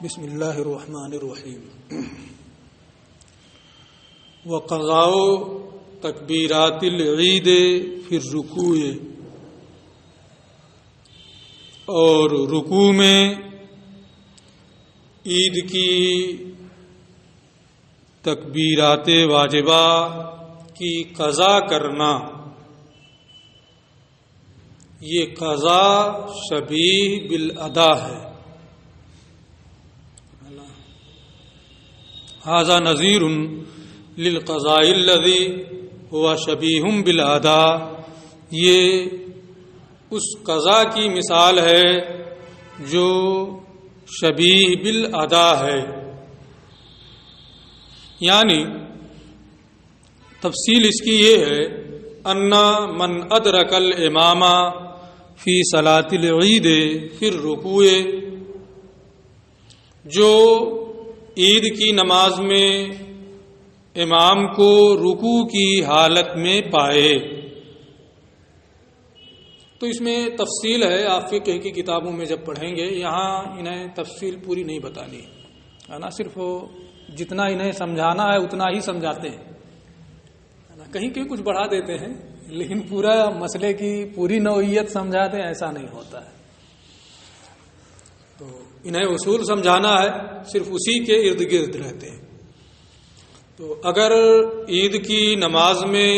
بسم اللہ الرحمن الرحیم وقضاء تکبیرات العید فی الرکوع، اور رکوع میں عید کی تکبیرات واجبہ کی قضا کرنا، یہ قضا شبیہ بالادا ہے۔ ھذا نظیر للقضاء الذی ہوا شبیہ بالادا، یہ اس قضا کی مثال ہے جو شبیہ بالادا ہے، یعنی تفصیل اس کی یہ ہے ان من ادرک الامام فی صلاۃ العید فی الرکوع، جو عید کی نماز میں امام کو رکوع کی حالت میں پائے۔ تو اس میں تفصیل ہے، آپ فقہ کی کتابوں میں جب پڑھیں گے، یہاں انہیں تفصیل پوری نہیں بتانی ہے نا، صرف جتنا انہیں سمجھانا ہے اتنا ہی سمجھاتے ہیں، کہیں کہیں کچھ بڑھا دیتے ہیں، لیکن پورا مسئلے کی پوری نوعیت سمجھاتے ہیں ایسا نہیں ہوتا ہے۔ تو انہیں اصول سمجھانا ہے، صرف اسی کے ارد گرد رہتے ہیں۔ تو اگر عید کی نماز میں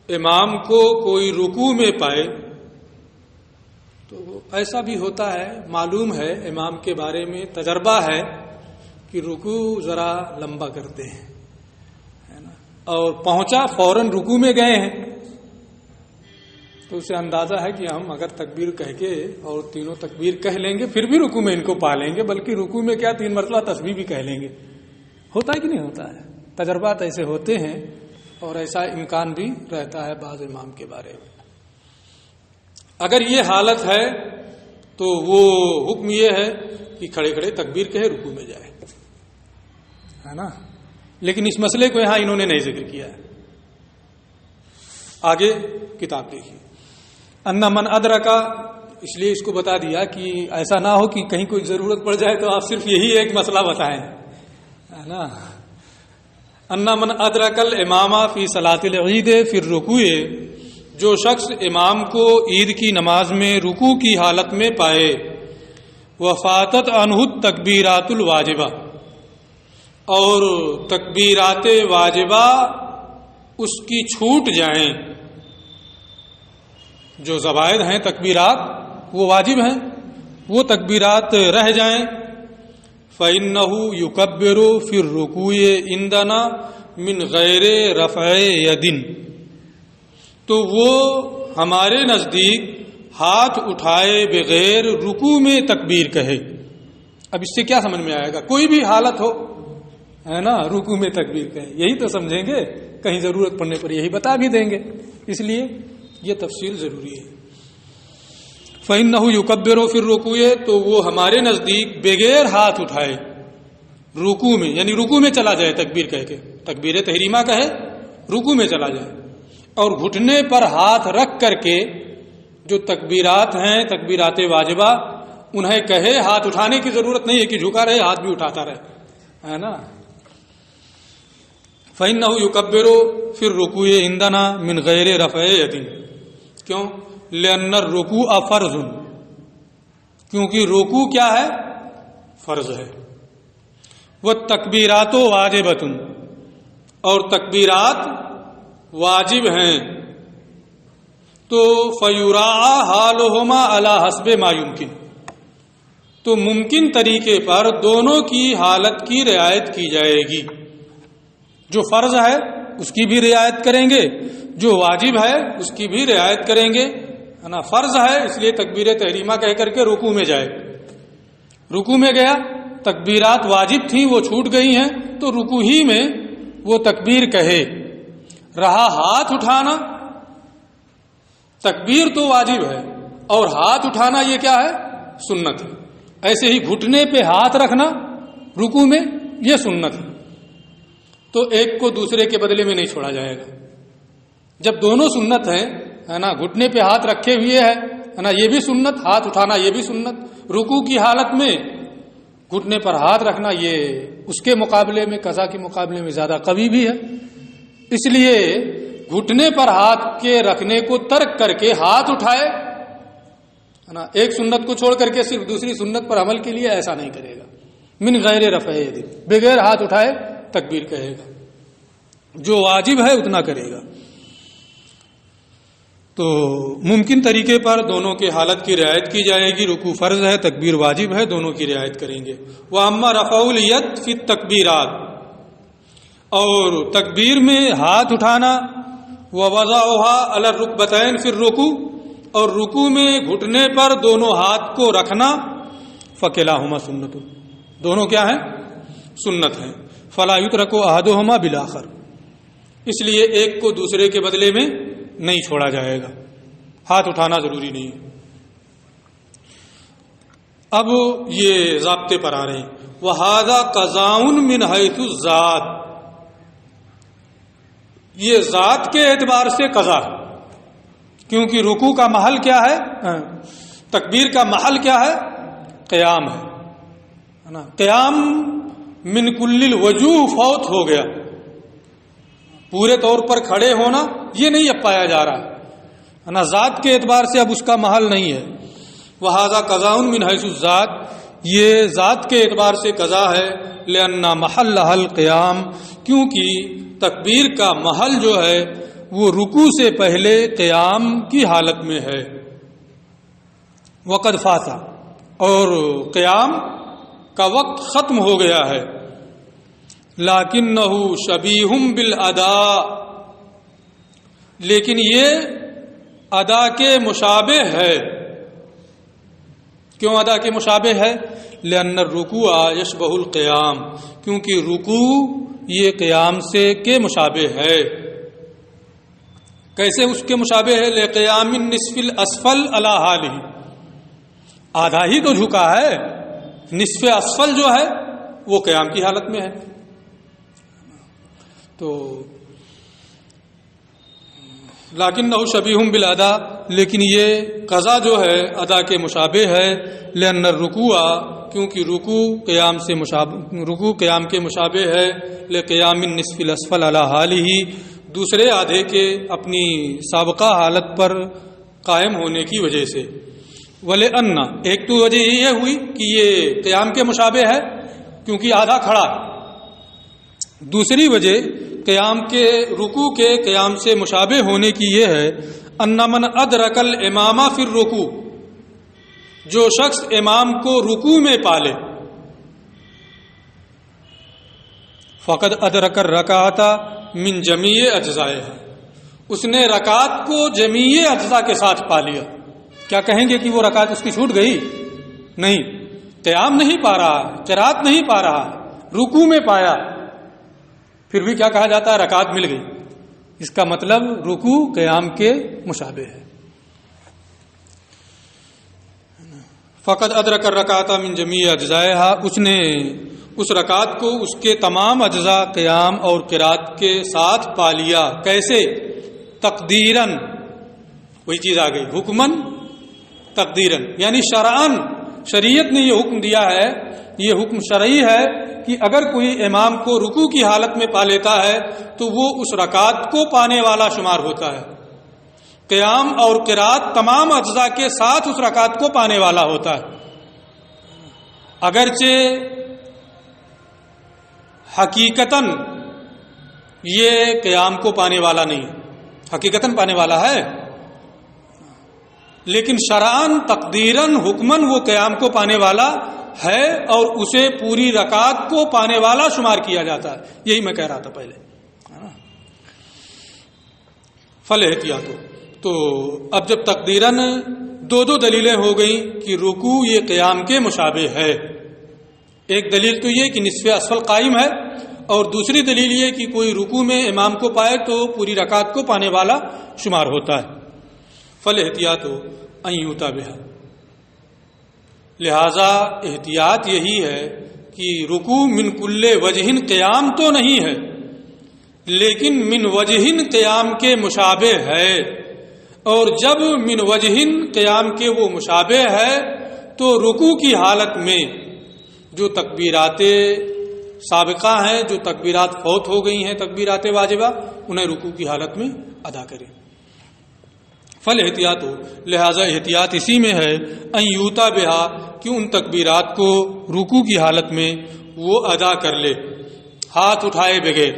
امام کو کوئی رکوع میں پائے تو ایسا بھی ہوتا ہے، معلوم ہے امام کے بارے میں تجربہ ہے کہ رکوع ذرا لمبا کرتے ہیں، ہے نا، اور پہنچا فوراً رکوع میں گئے ہیں، تو اسے اندازہ ہے کہ ہم اگر تکبیر کہہ کے اور تینوں تکبیر کہہ لیں گے پھر بھی رکوع میں ان کو پا لیں گے، بلکہ رکوع میں کیا 3 مرتبہ تسبیح بھی کہہ لیں گے۔ ہوتا ہے کہ نہیں ہوتا ہے؟ تجربات ایسے ہوتے ہیں، اور ایسا امکان بھی رہتا ہے بعض امام کے بارے میں۔ اگر یہ حالت ہے تو وہ حکم یہ ہے کہ کھڑے کھڑے تکبیر کہے رکوع میں جائے، ہے نا، لیکن اس مسئلے کو یہاں انہوں نے نہیں ذکر کیا ہے۔ آگے کتاب دیکھیے، ان من ادرکا، اس لیے اس کو بتا دیا کہ ایسا نہ ہو کہ کہیں کوئی ضرورت پڑ جائے تو آپ صرف یہی ایک مسئلہ بتائیں، ہے نا۔ ان من ادرک الامام فی صلاۃ العید فی الرکوع، جو شخص امام کو عید کی نماز میں رکوع کی حالت میں پائے، وفاتت عنہ التکبیرات الواجبہ، اور تکبیرات واجبہ اس کی چھوٹ جائیں، جو زوائد ہیں تکبیرات وہ واجب ہیں، وہ تکبیرات رہ جائیں، فَإِنَّهُ يُكَبِّرُ فِي الرُّكُوعِ عِندَنَا مِنْ غَيْرِ رَفْعِ يَدٍ، تو وہ ہمارے نزدیک ہاتھ اٹھائے بغیر رکوع میں تکبیر کہے۔ اب اس سے کیا سمجھ میں آئے گا؟ کوئی بھی حالت ہو، ہے نا، رکوع میں تکبیر کہے، یہی تو سمجھیں گے، کہیں ضرورت پڑنے پر یہی بتا بھی دیں گے، اس لیے یہ تفصیل ضروری ہے۔ فَإِنَّهُ يُكَبِّرُ فِي الرُّكُوعِ، تو وہ ہمارے نزدیک بغیر ہاتھ اٹھائے رکوع میں، یعنی رکوع میں چلا جائے تکبیر کہہ کے، تکبیر تحریمہ کہے رکوع میں چلا جائے، اور گھٹنے پر ہاتھ رکھ کر کے جو تکبیرات ہیں تکبیرات واجبہ انہیں کہے، ہاتھ اٹھانے کی ضرورت نہیں ہے کہ جھکا رہے ہاتھ بھی اٹھاتا رہے، ہے نا۔ فَإِنَّهُ يُكَبِّرُ فِي الرُّكُوعِ عِندَنَا مِنْ غَيْرِ رَفْعِ يَدٍ، کیوں؟ لِأَنَّ الرُّكُوعَ فَرْضٌ، کیونکہ رکوع کیا ہے؟ فرض ہے۔ وَالتَّكْبِيرَاتُ وَاجِبَةٌ، اور تکبیرات واجب ہیں، تو فَيُرَاعَى حَالُهُمَا عَلَى حَسْبِ مَا يُمْكِنُ، تو ممکن طریقے پر دونوں کی حالت کی رعایت کی جائے گی، جو فرض ہے اس کی بھی رعایت کریں گے، جو واجب ہے اس کی بھی رعایت کریں گے، ہے نا۔ فرض ہے اس لیے تکبیر تحریمہ کہہ کر کے رکوع میں جائے، رکوع میں گیا، تکبیرات واجب تھیں وہ چھوٹ گئی ہیں، تو رکوع ہی میں وہ تکبیر کہے۔ رہا ہاتھ اٹھانا، تکبیر تو واجب ہے اور ہاتھ اٹھانا یہ کیا ہے؟ سنت ہے۔ ایسے ہی گھٹنے پہ ہاتھ رکھنا رکوع میں یہ سنت ہے، تو ایک کو دوسرے کے بدلے میں نہیں چھوڑا جائے گا۔ جب دونوں سنت ہیں، ہے نا، گھٹنے پہ ہاتھ رکھے ہوئے ہے نا، یہ بھی سنت، ہاتھ اٹھانا یہ بھی سنت، رکوع کی حالت میں گھٹنے پر ہاتھ رکھنا یہ اس کے مقابلے میں قضا کے مقابلے میں زیادہ قوی بھی ہے. اس لیے گھٹنے پر ہاتھ کے رکھنے کو ترک کر کے ہاتھ اٹھائے نا، ایک سنت کو چھوڑ کر کے صرف دوسری سنت پر عمل کے لیے ایسا نہیں کرے گا. من غیر رفع ید، بغیر ہاتھ اٹھائے تکبیر کہے گا. جو واجب ہے اتنا کرے گا. تو ممکن طریقے پر دونوں کے حالت کی رعایت کی جائے گی. رکوع فرض ہے، تکبیر واجب ہے، دونوں کی رعایت کریں گے. وَأَمَّا رَفْعُ الْيَدِ فِي التَّكْبِيرَاتِ، اور تکبیر میں ہاتھ اٹھانا، وَوَضَعُهَا عَلَى الرُّكْبَتَيْنِ فِي الرُّكُوعِ، اور رکوع میں گھٹنے پر دونوں ہاتھ کو رکھنا، فَكِلَاهُمَا سُنَّةٌ، دونوں کیا ہیں؟ سنت ہیں. فَلَا يُتْرَكُ أَحَدُهُمَا بِالْآخَرِ، اس لیے ایک کو دوسرے کے بدلے میں نہیں چھوڑا جائے گا. ہاتھ اٹھانا ضروری نہیں ہے. اب یہ ضابطے پر آ رہے ہیں. وَهَذَا قَضَاءٌ مِنْ حَيْثُ الذَّاتِ، یہ ذات کے اعتبار سے قضا ہے، کیونکہ رکوع کا محل کیا ہے؟ تکبیر کا محل کیا ہے؟ قیام ہے نا. قیام من کل الوجوہ فوت ہو گیا. پورے طور پر کھڑے ہونا یہ نہیں اب پایا جا رہا ہے نا، ذات کے اعتبار سے اب اس کا محل نہیں ہے. وَهَذَا قَضَاءٌ مِنْ حَيْثُ الذَّاتِ، یہ ذات کے اعتبار سے قضا ہے. لِأَنَّ مَحَلَّهَا الْقِيَامُ، کیونکہ تکبیر کا محل جو ہے وہ رکوع سے پہلے قیام کی حالت میں ہے. وقد فاتا، اور قیام کا وقت ختم ہو گیا ہے. لَكِنَّهُ شَبِيهٌ بِالْأَدَاءِ، لیکن یہ ادا کے مشابہ ہے. کیوں ادا کے مشابہ ہے؟ لِأَنَّ الرُّكُوعَ يَشْبَهُ الْقِيَامَ، کیونکہ رکوع یہ قیام سے کے مشابہ ہے. کیسے اس کے مشابہ ہے؟ لِقِيَامِ النِّصْفِ الْأَسْفَلِ عَلَى حَالِهِ، آدھا ہی تو جھکا ہے، نصف اسفل جو ہے وہ قیام کی حالت میں ہے. تو لیکنہ شبیہ بالاداء، لیکن یہ قضا جو ہے ادا کے مشابہ ہے. لأن الرکوع، کیونکہ رکوع قیام سے رکوع قیام کے مشابہ ہے. لقیام النصف الاسفل علی حالہ، دوسرے آدھے کے اپنی سابقہ حالت پر قائم ہونے کی وجہ سے. ولأن، ایک تو وجہ یہ ہوئی کہ یہ قیام کے مشابہ ہے کیونکہ آدھا کھڑا. دوسری وجہ قیام کے رکوع کے قیام سے مشابہ ہونے کی یہ ہے، ان من ادرک الامام فی الرکوع، جو شخص امام کو رکوع میں پالے، فقد ادرک الرکعۃ من جمیع اجزائها، اس نے رکعت کو جمیع اجزاء کے ساتھ پا لیا. کیا کہیں گے کہ وہ رکعت اس کی چھوٹ گئی؟ نہیں، قیام نہیں پا رہا، قرات نہیں پا رہا، رکوع میں پایا، پھر بھی کیا کہا جاتا ہے؟ رکعت مل گئی. اس کا مطلب رکوع قیام کے مشابہ ہے. فقط ادرک الرکعۃ من جمیع اجزائها، اس نے اس رکعت کو اس کے تمام اجزاء قیام اور قرات کے ساتھ پا لیا. کیسے؟ تقدیراً، وہی چیز آ گئی، حکماً تقدیراً، یعنی شرعاً، شریعت نے یہ حکم دیا ہے، یہ حکم شرعی ہے کہ اگر کوئی امام کو رکوع کی حالت میں پا لیتا ہے تو وہ اس رکعت کو پانے والا شمار ہوتا ہے. قیام اور قرات تمام اجزاء کے ساتھ اس رکعت کو پانے والا ہوتا ہے. اگرچہ حقیقتاً یہ قیام کو پانے والا نہیں ہے، حقیقتاً پانے والا ہے، لیکن شرعاً تقدیراً حکماً وہ قیام کو پانے والا ہے اور اسے پوری رکعت کو پانے والا شمار کیا جاتا ہے. یہی میں کہہ رہا تھا پہلے. فالاحتیاط، تو اب جب تقدیراً دو دلیلیں ہو گئیں کہ رکوع یہ قیام کے مشابہ ہے. ایک دلیل تو یہ کہ نصف اسفل قائم ہے، اور دوسری دلیل یہ کہ کوئی رکوع میں امام کو پائے تو پوری رکعت کو پانے والا شمار ہوتا ہے. فالاحتیاط ان یتابع، لہذا احتیاط یہی ہے کہ رکوع من کل وجہ قیام تو نہیں ہے، لیکن من وجہ قیام کے مشابہ ہے. اور جب من وجہ قیام کے وہ مشابہ ہے تو رکوع کی حالت میں جو تکبیرات سابقہ ہیں، جو تکبیرات فوت ہو گئی ہیں، تکبیرات واجبہ، انہیں رکوع کی حالت میں ادا کرے۔ فل احتیاط ہو، لہذا احتیاط اسی میں ہے ان یوتا بہا کہ ان تکبیرات کو رکوع کی حالت میں وہ ادا کر لے ہاتھ اٹھائے بغیر۔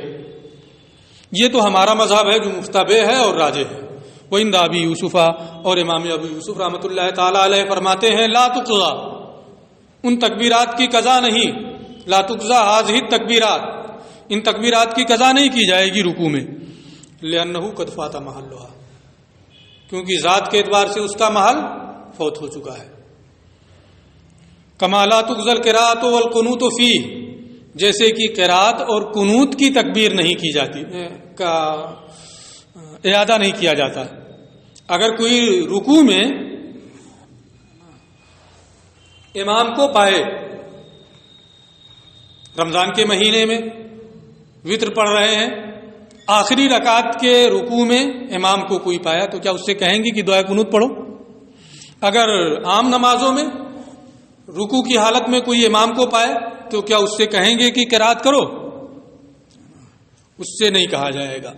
یہ تو ہمارا مذہب ہے جو مفتبع ہے اور راجح ہے۔ وَإِنْدَ أَبِي یوسف، اور امام ابو یوسف رحمۃ اللہ تعالی علیہ فرماتے ہیں لا تقضا، ان تکبیرات کی قضا نہیں، لا تقضا هذه التکبیرات، ان تکبیرات کی قضا نہیں کی جائے گی رکوع میں، لأنه قد فات محلها، کیونکہ ذات کے اعتبار سے اس کا محل فوت ہو چکا ہے۔ کما لا تقضى القراءۃ والقنوت فیہ، جیسے کہ قراءت اور قنوت کی تکبیر نہیں کی جاتی، کا اعادہ نہیں کیا جاتا۔ اگر کوئی رکوع میں امام کو پائے، رمضان کے مہینے میں وتر پڑھ رہے ہیں، آخری رکعت کے رکوع میں امام کو کوئی پایا تو کیا اس سے کہیں گے کہ دعائے قنوت پڑھو؟ اگر عام نمازوں میں رکوع کی حالت میں کوئی امام کو پائے تو کیا اس سے کہیں گے کہ قرات کرو؟ اس سے نہیں کہا جائے گا۔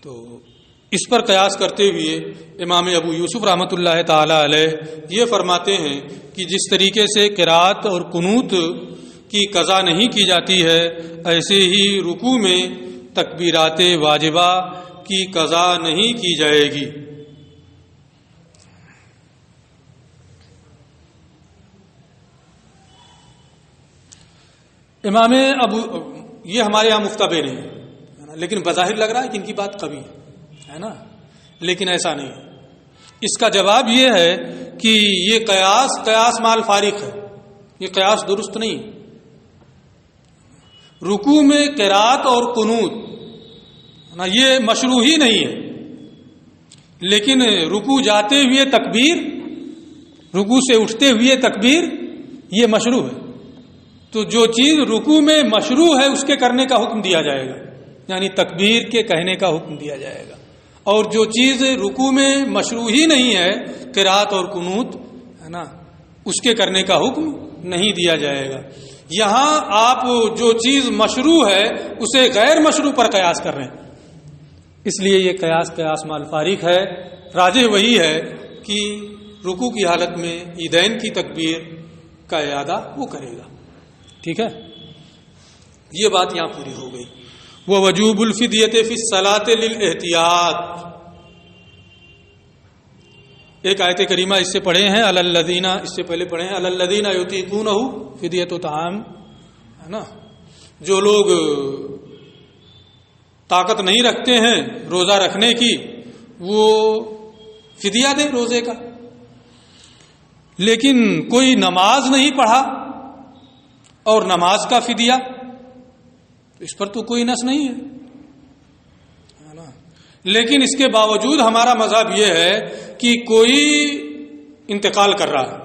تو اس پر قیاس کرتے ہوئے امام ابو یوسف رحمۃ اللہ تعالی علیہ یہ فرماتے ہیں کہ جس طریقے سے قرات اور قنوت کی قضا نہیں کی جاتی ہے، ایسے ہی رکوع میں تکبیرات واجبہ کی قضا نہیں کی جائے گی۔ امام ابو، یہ ہمارے یہاں مفتبع نہیں ہے، لیکن بظاہر لگ رہا ہے کہ ان کی بات قوی ہے نا، لیکن ایسا نہیں ہے۔ اس کا جواب یہ ہے کہ یہ قیاس مال فارق ہے، یہ قیاس درست نہیں۔ رکوع میں قرات اور قنوت یہ مشروع ہی نہیں ہے، لیکن رکوع جاتے ہوئے تکبیر، رکوع سے اٹھتے ہوئے تکبیر یہ مشروع ہے۔ تو جو چیز رکوع میں مشروع ہے اس کے کرنے کا حکم دیا جائے گا، یعنی تکبیر کے کہنے کا حکم دیا جائے گا، اور جو چیز رکوع میں مشروع ہی نہیں ہے، قرات اور قنوت ہے نا، اس کے کرنے کا حکم نہیں دیا جائے گا۔ یہاں آپ جو چیز مشروع ہے اسے غیر مشروع پر قیاس کر رہے ہیں، اس لیے یہ قیاس مال فارق ہے۔ راجح وہی ہے کہ رکوع کی حالت میں عیدین کی تکبیر کا اعادہ وہ کرے گا۔ ٹھیک ہے، یہ بات یہاں پوری ہو گئی۔ وہ وجوب الفدیۃ فی الصلاۃ للاحتیاط، ایک آیت کریمہ اس سے پڑھے ہیں علی الذین، اس سے پہلے پڑھے ہیں علی الذین یطیقونہ فدیۃ طعام، ہے نا، جو لوگ طاقت نہیں رکھتے ہیں روزہ رکھنے کی وہ فدیہ دیں روزے کا۔ لیکن کوئی نماز نہیں پڑھا اور نماز کا فدیہ، اس پر تو کوئی نص نہیں ہے نا۔ لیکن اس کے باوجود ہمارا مذہب یہ ہے کہ کوئی انتقال کر رہا ہے،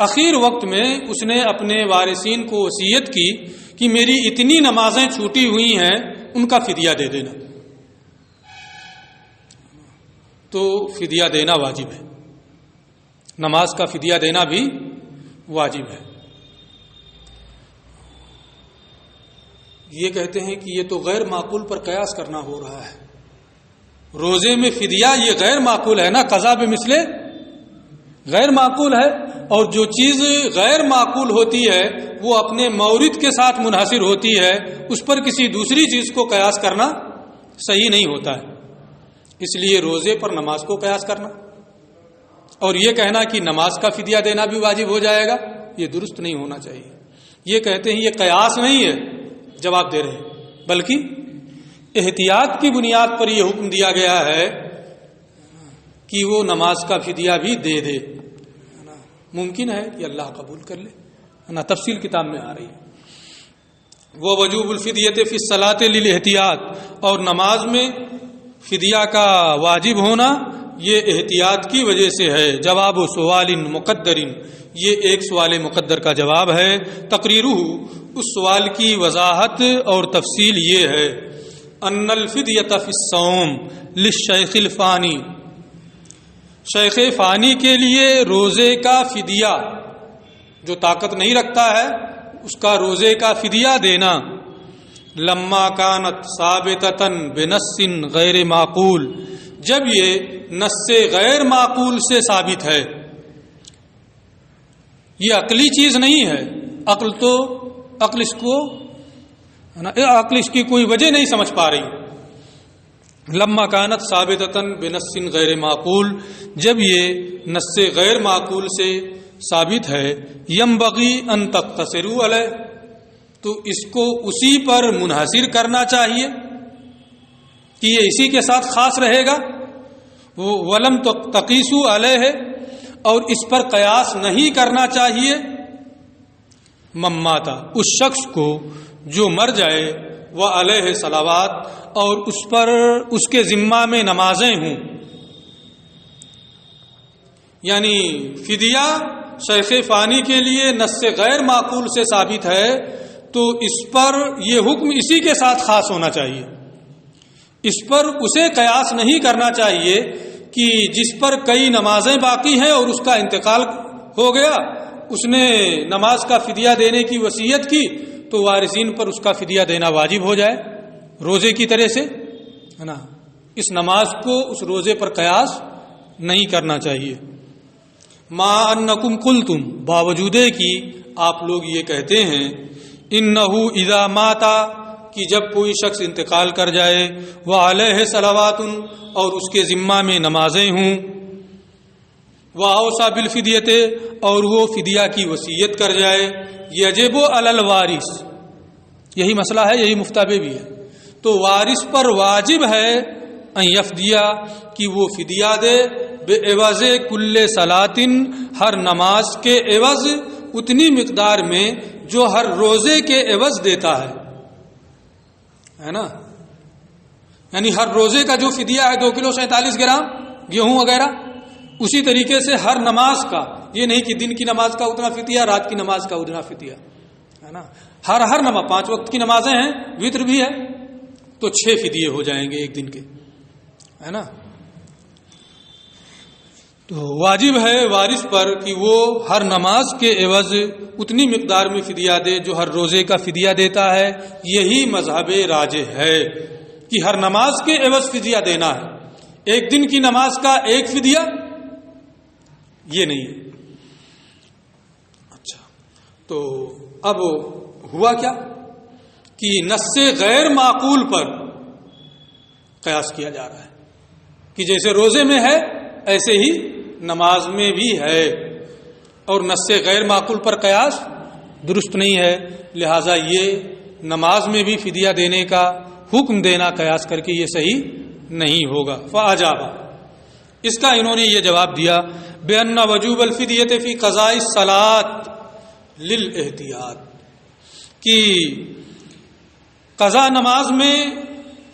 اخیر وقت میں اس نے اپنے وارثین کو وصیت کی کہ میری اتنی نمازیں چھوٹی ہوئی ہیں ان کا فدیہ دے دینا، تو فدیہ دینا واجب ہے، نماز کا فدیہ دینا بھی واجب ہے۔ یہ کہتے ہیں کہ یہ تو غیر معقول پر قیاس کرنا ہو رہا ہے، روزے میں فدیہ یہ غیر معقول ہے نا، قضا بمثل غیر معقول ہے، اور جو چیز غیر معقول ہوتی ہے وہ اپنے مورد کے ساتھ منحصر ہوتی ہے، اس پر کسی دوسری چیز کو قیاس کرنا صحیح نہیں ہوتا ہے۔ اس لیے روزے پر نماز کو قیاس کرنا اور یہ کہنا کہ نماز کا فدیہ دینا بھی واجب ہو جائے گا، یہ درست نہیں ہونا چاہیے۔ یہ کہتے ہیں یہ قیاس نہیں ہے، جواب دے رہے ہیں، بلکہ احتیاط کی بنیاد پر یہ حکم دیا گیا ہے کہ وہ نماز کا فدیہ بھی دے دے۔ ممکن ہے کہ اللہ قبول کر لے نا، تفصیل کتاب میں آ رہی ہے۔ وہ وجوب الفدیۃ فی الصلاۃ للاحتیاط، اور نماز میں فدیہ کا واجب ہونا یہ احتیاط کی وجہ سے ہے۔ جواب سوال مقدر، یہ ایک سوال مقدر کا جواب ہے۔ تقریرہ، اس سوال کی وضاحت اور تفصیل یہ ہے، ان الفدیۃ فی الصوم للشیخ الفانی، شیخ فانی کے لیے روزے کا فدیہ، جو طاقت نہیں رکھتا ہے اس کا روزے کا فدیہ دینا، لما کانت ثابتۃ بنص غیر معقول، جب یہ نص غیر معقول سے ثابت ہے، یہ عقلی چیز نہیں ہے، عقل اس کی کوئی وجہ نہیں سمجھ پا رہی۔ لما کانت ثابتۃ بنص غیر معقول، جب یہ نص غیر معقول سے ثابت ہے، ینبغی ان تقتصروا علیہ، تو اس کو اسی پر منحصر کرنا چاہیے کہ یہ اسی کے ساتھ خاص رہے گا، ولم تقیسوا علیہ، اور اس پر قیاس نہیں کرنا چاہیے، مماتا، اس شخص کو جو مر جائے، وہ علیہ صلوات، اور اس پر اس کے ذمہ میں نمازیں ہوں، یعنی فدیہ شیخ فانی کے لیے نص غیر معقول سے ثابت ہے، تو اس پر یہ حکم اسی کے ساتھ خاص ہونا چاہیے، اس پر اسے قیاس نہیں کرنا چاہیے کہ جس پر کئی نمازیں باقی ہیں اور اس کا انتقال ہو گیا، اس نے نماز کا فدیہ دینے کی وصیت کی، تو وارثین پر اس کا فدیہ دینا واجب ہو جائے روزے کی طرح سے، ہے نا۔ اس نماز کو اس روزے پر قیاس نہیں کرنا چاہیے۔ ما انکم قلتم، باوجود کہ آپ لوگ یہ کہتے ہیں، انہ اذا ماتا، کہ جب کوئی شخص انتقال کر جائے، وعلیہ صلوات، اور اس کے ذمہ میں نمازیں ہوں، واوصى بالفدیۃ، اور وہ فدیہ کی وصیت کر جائے، یجب علی الوارث، یہی مسئلہ ہے، یہی مفتابع بھی ہے، تو وارث پر واجب ہے ان یفدیہ، کہ وہ فدیہ دے، بعوض کل صلاۃ، ہر نماز کے عوض، اتنی مقدار میں جو ہر روزے کے عوض دیتا ہے نا، یعنی ہر روزے کا جو فدیہ ہے 2 کلو 47 گرام گیہوں وغیرہ، اسی طریقے سے ہر نماز کا، یہ نہیں کہ دن کی نماز کا اتنا فدیہ، رات کی نماز کا اتنا فدیہ، ہے نا، ہر نماز، 5 وقت کی نمازیں ہیں، وتر بھی ہے، تو 6 فدیے ہو جائیں گے ایک دن کے، ہے نا۔ تو واجب ہے وارث پر کہ وہ ہر نماز کے عوض اتنی مقدار میں فدیہ دے جو ہر روزے کا فدیہ دیتا ہے، یہی مذہب راجح ہے کہ ہر نماز کے عوض فدیہ دینا ہے، ایک دن کی نماز کا ایک فدیہ یہ نہیں ہے۔ اچھا، تو اب ہوا کیا کہ نص غیر معقول پر قیاس کیا جا رہا ہے کہ جیسے روزے میں ہے ایسے ہی نماز میں بھی ہے، اور نص غیر معقول پر قیاس درست نہیں ہے، لہذا یہ نماز میں بھی فدیہ دینے کا حکم دینا قیاس کر کے یہ صحیح نہیں ہوگا۔ فاجابہ، اس کا انہوں نے یہ جواب دیا، بأن وجوب الفدیۃ فی قضاء الصلاۃ للاحتیاط، کہ قضا نماز میں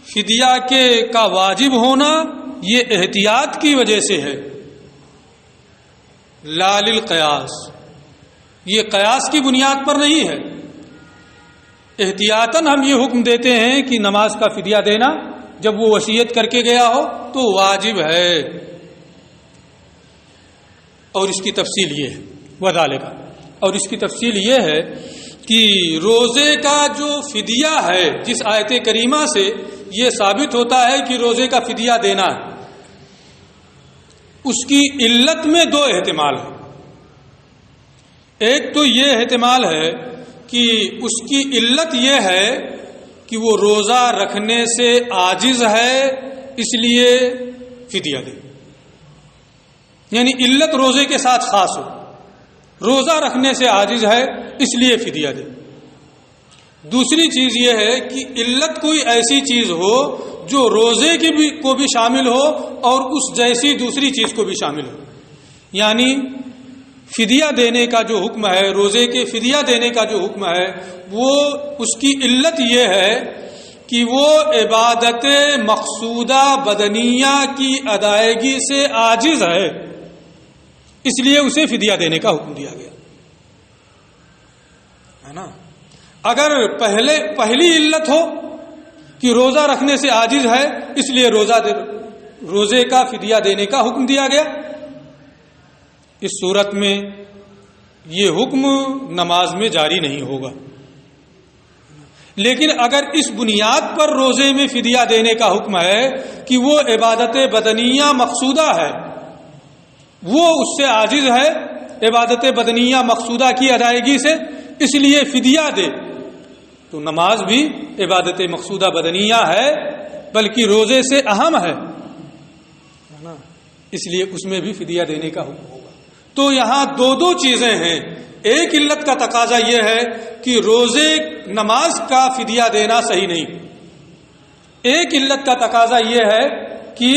فدیہ کا واجب ہونا یہ احتیاط کی وجہ سے ہے، لا للقیاس، یہ قیاس کی بنیاد پر نہیں ہے، احتیاطاً ہم یہ حکم دیتے ہیں کہ نماز کا فدیہ دینا جب وہ وصیت کر کے گیا ہو تو واجب ہے، اور اس کی تفصیل یہ ہے، وذالک، اور اس کی تفصیل یہ ہے کہ روزے کا جو فدیہ ہے، جس آیت کریمہ سے یہ ثابت ہوتا ہے کہ روزے کا فدیہ دینا ہے، اس کی علت میں 2 احتمال ہیں۔ ایک تو یہ احتمال ہے کہ اس کی علت یہ ہے کہ وہ روزہ رکھنے سے عاجز ہے، اس لیے فدیہ دے، یعنی علت روزے کے ساتھ خاص ہو، روزہ رکھنے سے عاجز ہے اس لیے فدیہ دے۔ دوسری چیز یہ ہے کہ علت کوئی ایسی چیز ہو جو روزے کو بھی شامل ہو اور اس جیسی دوسری چیز کو بھی شامل ہو، یعنی فدیہ دینے کا جو حکم ہے، روزے کے فدیہ دینے کا جو حکم ہے، وہ اس کی علت یہ ہے کہ وہ عبادت مقصودہ بدنیہ کی ادائیگی سے عاجز ہے، اس لیے اسے فدیہ دینے کا حکم دیا گیا ہے نا۔ اگر پہلی علت ہو کہ روزہ رکھنے سے عاجز ہے اس لیے روزے کا فدیہ دینے کا حکم دیا گیا، اس صورت میں یہ حکم نماز میں جاری نہیں ہوگا. لیکن اگر اس بنیاد پر روزے میں فدیہ دینے کا حکم ہے کہ وہ عبادت بدنیہ مقصودہ ہے، وہ اس سے عاجز ہے عبادت بدنیہ مقصودہ کی ادائیگی سے، اس لیے فدیہ دے، تو نماز بھی عبادت مقصودہ بدنیہ ہے بلکہ روزے سے اہم ہے نا، اس لیے اس میں بھی فدیہ دینے کا حکم ہوگا. تو یہاں دو چیزیں ہیں. ایک علت کا تقاضا یہ ہے کہ روزے نماز کا فدیہ دینا صحیح نہیں. ایک علت کا تقاضا یہ ہے کہ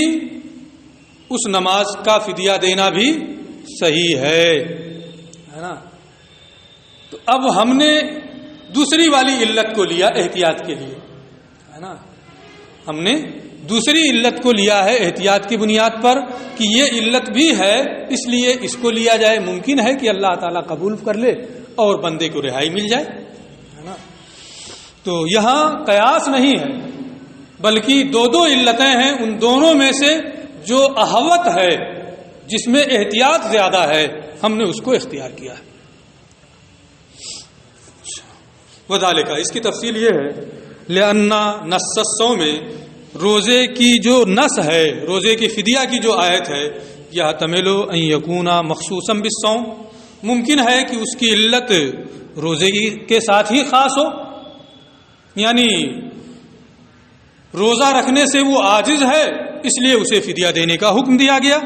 اس نماز کا فدیہ دینا بھی صحیح ہے نا. تو اب ہم نے دوسری والی علت کو لیا احتیاط کے لیے ہے نا. ہم نے دوسری علت کو لیا ہے احتیاط کی بنیاد پر کہ یہ علت بھی ہے، اس لیے اس کو لیا جائے. ممکن ہے کہ اللہ تعالیٰ قبول کر لے اور بندے کو رہائی مل جائے ہے نا. تو یہاں قیاس نہیں ہے بلکہ دو علتیں ہیں. ان دونوں میں سے جو احوط ہے، جس میں احتیاط زیادہ ہے، ہم نے اس کو اختیار کیا ہے. وذالک، اس کی تفصیل یہ ہے لأن نص الصوم، روزے کی جو نص ہے، روزے کی فدیہ کی جو آیت ہے، یحتمل ان یکون مخصوصا بالصوم، ممکن ہے کہ اس کی علت روزے کے ساتھ ہی خاص ہو، یعنی روزہ رکھنے سے وہ عاجز ہے اس لیے اسے فدیہ دینے کا حکم دیا گیا.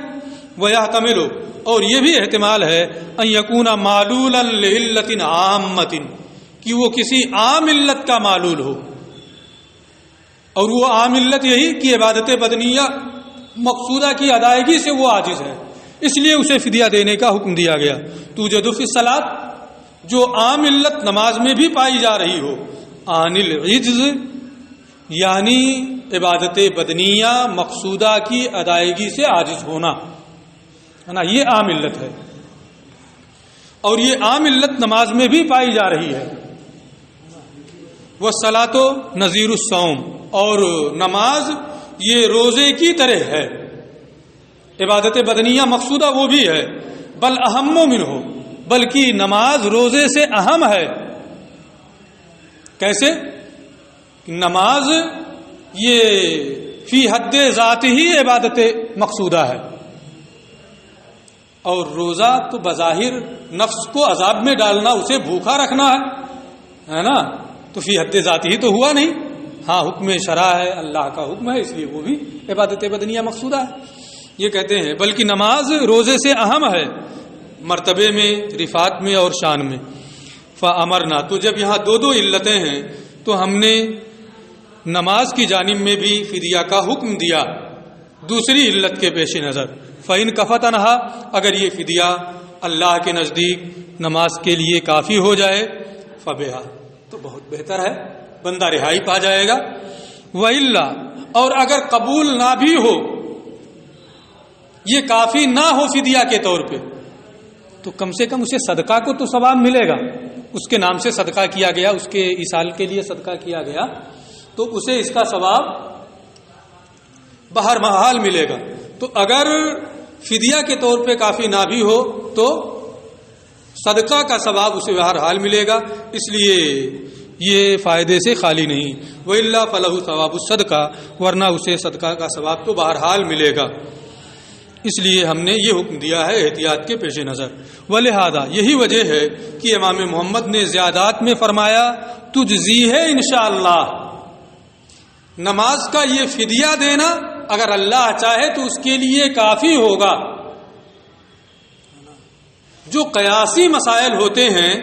ویحتمل، اور یہ بھی احتمال ہے ان یکون معلولا لعلت عامۃ، کہ وہ کسی عام علت کا معلول ہو، اور وہ عام علت یہی کہ عبادت بدنیہ مقصودہ کی ادائیگی سے وہ عاجز ہے، اس لیے اسے فدیہ دینے کا حکم دیا گیا. توجد فی الصلاۃ، جو عام علت نماز میں بھی پائی جا رہی ہو، عن العجز، یعنی عبادت بدنیہ مقصودہ کی ادائیگی سے عاجز ہونا ہے نا، یہ عام علت ہے. اور یہ عام علت نماز میں بھی پائی جا رہی ہے. والصلاۃ نظیر الصوم، اور نماز یہ روزے کی طرح ہے، عبادت بدنیہ مقصودہ وہ بھی ہے. بل اہم منہ، بلکہ نماز روزے سے اہم ہے. کیسے؟ نماز یہ فی حد ذات ہی عبادت مقصودہ ہے، اور روزہ تو بظاہر نفس کو عذاب میں ڈالنا، اسے بھوکا رکھنا ہے نا، تو فی حد ذات ہی تو ہوا نہیں. ہاں حکم شرع ہے، اللہ کا حکم ہے، اس لیے وہ بھی عبادت بدنیہ مقصودہ ہے. یہ کہتے ہیں بلکہ نماز روزے سے اہم ہے، مرتبے میں، رفعت میں اور شان میں. فامرنا، تو جب یہاں دو علتیں ہیں تو ہم نے نماز کی جانب میں بھی فدیہ کا حکم دیا دوسری علت کے پیش نظر. فإن کفت عنہا، اگر یہ فدیہ اللہ کے نزدیک نماز کے لیے کافی ہو جائے، فبہا، تو بہت بہتر ہے، بندہ رہائی پا جائے گا. وإلا، اور اگر قبول نہ بھی ہو، یہ کافی نہ ہو فدیہ کے طور پہ، تو کم سے کم اسے صدقہ کو تو ثواب ملے گا. اس کے نام سے صدقہ کیا گیا، اس کے ایصال کے لیے صدقہ کیا گیا، تو اسے اس کا ثواب بہر محال ملے گا. تو اگر فدیہ کے طور پہ کافی نہ بھی ہو تو صدقہ کا ثواب اسے بہر حال ملے گا، اس لیے یہ فائدے سے خالی نہیں. وَإِلَّا فَلَهُ ثَوَابُ الصَّدْقَةِ، ورنہ اسے صدقہ کا ثواب تو بہرحال ملے گا. اس لیے ہم نے یہ حکم دیا ہے احتیاط کے پیش نظر. وَلِهَذَا، یہی وجہ ہے کہ امام محمد نے زیادات میں فرمایا تجزیہ انشاءاللہ، نماز کا یہ فدیہ دینا اگر اللہ چاہے تو اس کے لیے کافی ہوگا. جو قیاسی مسائل ہوتے ہیں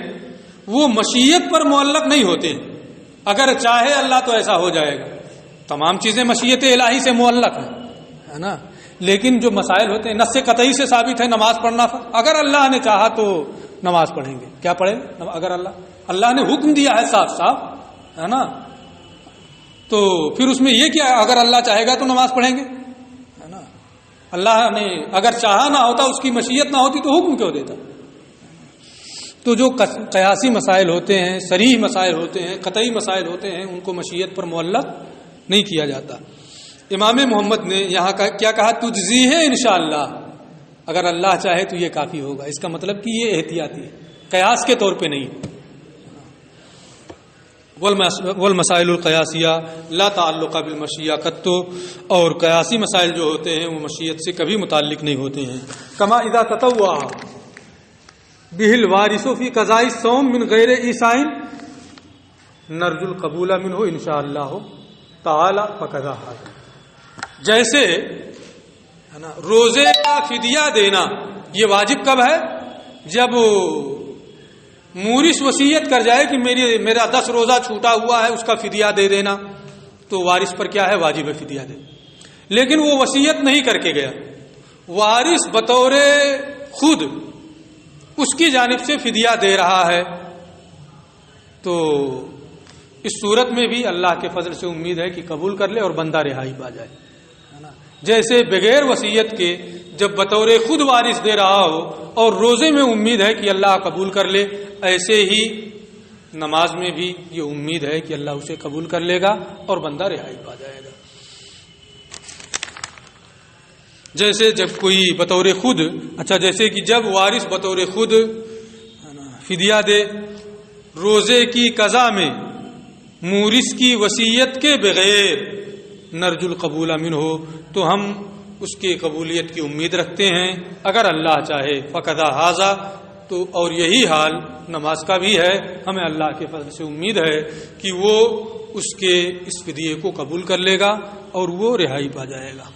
وہ مشیت پر معلق نہیں ہوتے، اگر چاہے اللہ تو ایسا ہو جائے گا. تمام چیزیں مشیت الہی سے معلق ہیں ہے نا، لیکن جو مسائل ہوتے ہیں نص قطعی سے ثابت ہے نماز پڑھنا، اگر اللہ نے چاہا تو نماز پڑھیں گے. کیا پڑھیں؟ اگر اللہ نے حکم دیا ہے صاف صاف ہے نا، تو پھر اس میں یہ کیا، اگر اللہ چاہے گا تو نماز پڑھیں گے ہے نا. اللہ نے اگر چاہا نہ ہوتا، اس کی مشیت نہ ہوتی تو حکم کیوں دیتا. تو جو قیاسی مسائل ہوتے ہیں، صریح مسائل ہوتے ہیں، قطعی مسائل ہوتے ہیں، ان کو مشیت پر معلق نہیں کیا جاتا. امام محمد نے یہاں کیا کہا؟ تجزیہ انشاءاللہ، اگر اللہ چاہے تو یہ کافی ہوگا. اس کا مطلب کہ یہ احتیاطی ہے، قیاس کے طور پہ نہیں. والمسائل القیاسیہ لا تعلق بالمشیہ قط، اور قیاسی مسائل جو ہوتے ہیں وہ مشیت سے کبھی متعلق نہیں ہوتے ہیں. کما اذا تطوع به الوارث فی قضاء الصوم من غیر عیساء نرجو القبول منه ان شاء اللہ تعالی فقضا. جیسے ہے نا روزے کا فدیہ دینا یہ واجب کب ہے؟ جب مورث وصیت کر جائے کہ میرا 10 روزہ چھوٹا ہوا ہے، اس کا فدیہ دے دینا، تو وارث پر کیا ہے؟ واجب ہے فدیہ دے. لیکن وہ وصیت نہیں کر کے گیا، وارث بطور خود اس کی جانب سے فدیہ دے رہا ہے، تو اس صورت میں بھی اللہ کے فضل سے امید ہے کہ قبول کر لے اور بندہ رہائی پا جائے. جیسے بغیر وصیت کے جب بطور خود وارث دے رہا ہو اور روزے میں امید ہے کہ اللہ قبول کر لے، ایسے ہی نماز میں بھی یہ امید ہے کہ اللہ اسے قبول کر لے گا اور بندہ رہائی پا جائے گا. جیسے جب کوئی بطور خود جیسے کہ جب وارث بطور خود فدیہ دے روزے کی قضا میں مورث کی وصیت کے بغیر نرجو القبول منہ، تو ہم اس کی قبولیت کی امید رکھتے ہیں اگر اللہ چاہے. فقضا ھذا، تو اور یہی حال نماز کا بھی ہے. ہمیں اللہ کے فضل سے امید ہے کہ وہ اس کے اس فدیے کو قبول کر لے گا اور وہ رہائی پا جائے گا.